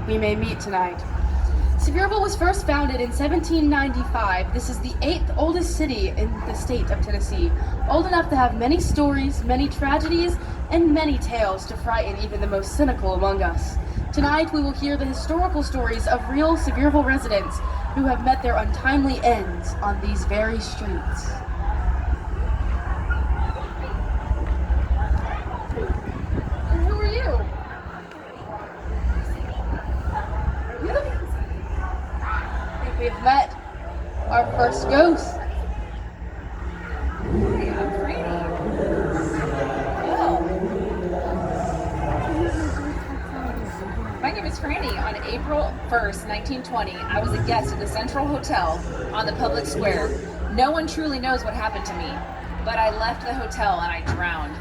we may meet tonight. Sevierville was first founded in 1795. This is the 8th oldest city in the state of Tennessee, old enough to have many stories, many tragedies, and many tales to frighten even the most cynical among us. Tonight we will hear the historical stories of real Sevierville residents who have met their untimely ends on these very streets. And who are you? I think we have met our first ghost. Hi, I'm Franny. My name is Franny. On April 1st, 1920, I was a guest at the Central Hotel on the public square. No one truly knows what happened to me, but I left the hotel and I drowned.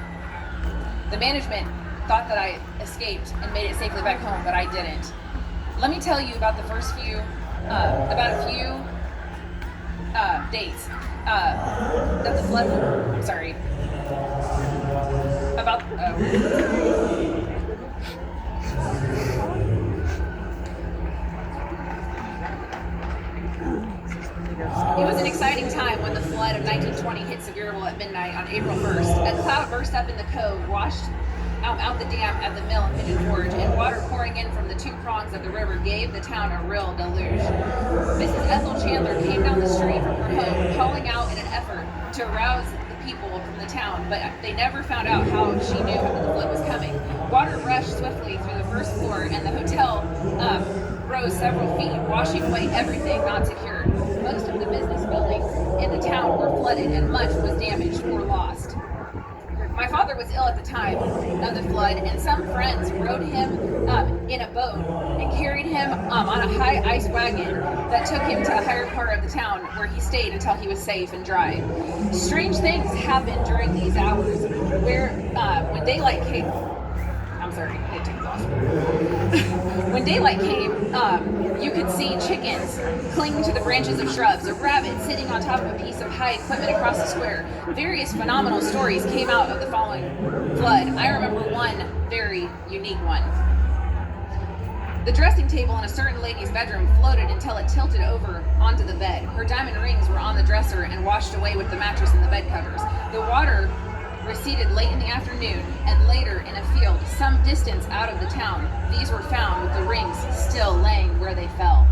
The management thought that I escaped and made it safely back home, but I didn't. Let me tell you about the first few, dates that the flood, sorry, about, It was an exciting time when the flood of 1920 hit Sevierville at midnight on April 1st. A cloud burst up in the cove, washed out the dam at the mill in Pigeon Forge, and water pouring in from the two prongs of the river gave the town a real deluge. Mrs. Ethel Chandler came down the street from her home, calling out in an effort to arouse the people from the town, but they never found out how she knew that the flood was coming. Water rushed swiftly through the first floor, and the hotel rose several feet, washing away everything not secured. Most of the business buildings in the town were flooded, and much was damaged or lost. My father was ill at the time of the flood, and some friends rowed him in a boat and carried him on a high ice wagon that took him to a higher part of the town, where he stayed until he was safe and dry. Strange things happened during these hours, where when daylight came, I'm sorry, I had to take this off. When daylight came, you could see chickens clinging to the branches of shrubs, a rabbit sitting on top of a piece of high equipment across the square. Various phenomenal stories came out of the following flood. I remember one very unique one. The dressing table in a certain lady's bedroom floated until it tilted over onto the bed. Her diamond rings were on the dresser and washed away with the mattress and the bed covers. The water receded late in the afternoon, and later in a field some distance out of the town, these were found with the rings still laying where they fell.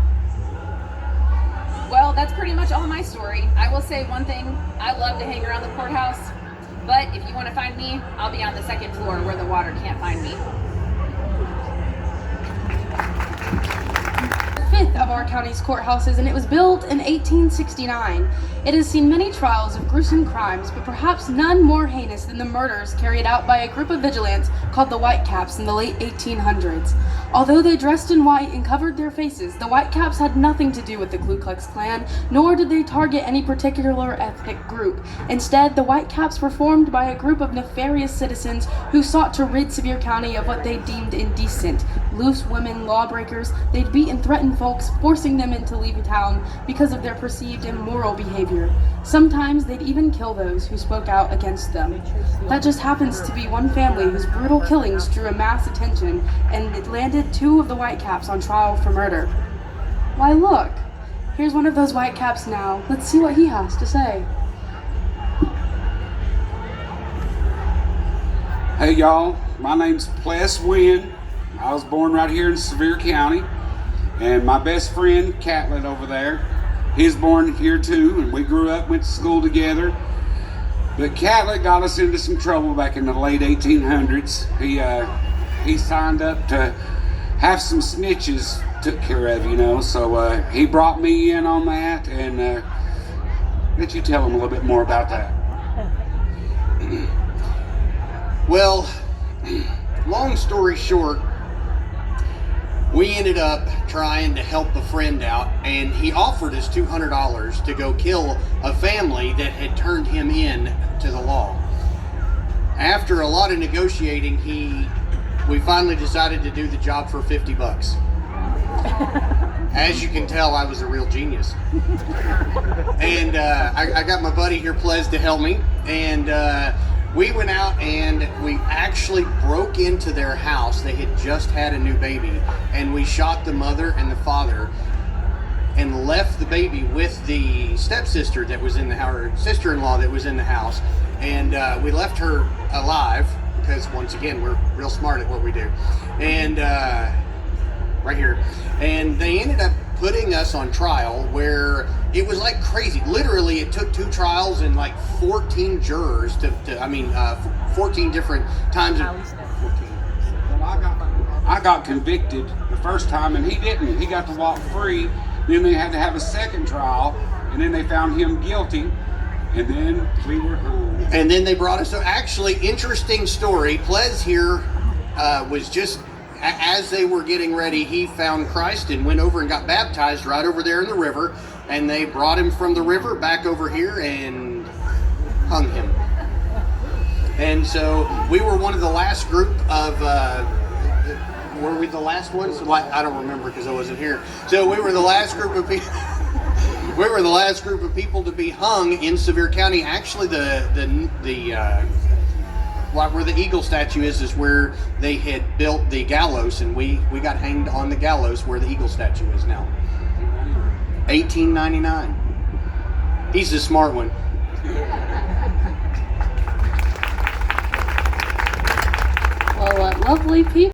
Well, that's pretty much all my story. I will say one thing, I love to hang around the courthouse, but if you want to find me, I'll be on the second floor where the water can't find me. Fifth of our county's courthouses, and it was built in 1869. It has seen many trials of gruesome crimes, but perhaps none more heinous than the murders carried out by a group of vigilantes called the Whitecaps in the late 1800s. Although they dressed in white and covered their faces, the Whitecaps had nothing to do with the Ku Klux Klan, nor did they target any particular ethnic group. Instead, the Whitecaps were formed by a group of nefarious citizens who sought to rid Sevier County of what they deemed indecent. Loose women, lawbreakers, they'd beat and threaten folks, forcing them into leaving town because of their perceived immoral behavior. Sometimes they'd even kill those who spoke out against them. That just happens to be one family whose brutal killings drew a mass attention, and it landed two of the Whitecaps on trial for murder. Why, look, here's one of those Whitecaps now. Let's see what he has to say. Hey y'all, my name's Ples Wynn. I was born right here in Sevier County, and my best friend Catlett over there, he's born here too, and we grew up, went to school together. But Catlett got us into some trouble back in the late 1800s. He signed up to have some snitches took care of, you know, so he brought me in on that, and let you tell him a little bit more about that. Well, long story short, we ended up trying to help a friend out, and he offered us $200 to go kill a family that had turned him in to the law. After a lot of negotiating, we finally decided to do the job for $50. As you can tell, I was a real genius. And I got my buddy here, Ples, to help me, and we went out and we actually broke into their house. They had just had a new baby, and we shot the mother and the father and left the baby with the stepsister that was in the house, or sister-in-law that was in the house. And we left her alive because, once again, we're real smart at what we do. And right here. And they ended up putting us on trial where it was like crazy. Literally, it took 2 trials and like 14 jurors 14 different times. 14. Well, I got convicted the first time, and he didn't. He got to walk free. Then they had to have a second trial, and then they found him guilty, and then we were home. And then they brought us. So actually, interesting story. Ples here was just, as they were getting ready, he found Christ and went over and got baptized right over there in the river. And they brought him from the river back over here and hung him. And so we were one of the last group of, were we the last ones? I don't remember because I wasn't here. So we were the last group of people. We were the last group of people to be hung in Sevier County. Actually, where the eagle statue is where they had built the gallows, and we got hanged on the gallows where the eagle statue is now. 1899. He's the smart one. Well, lovely people.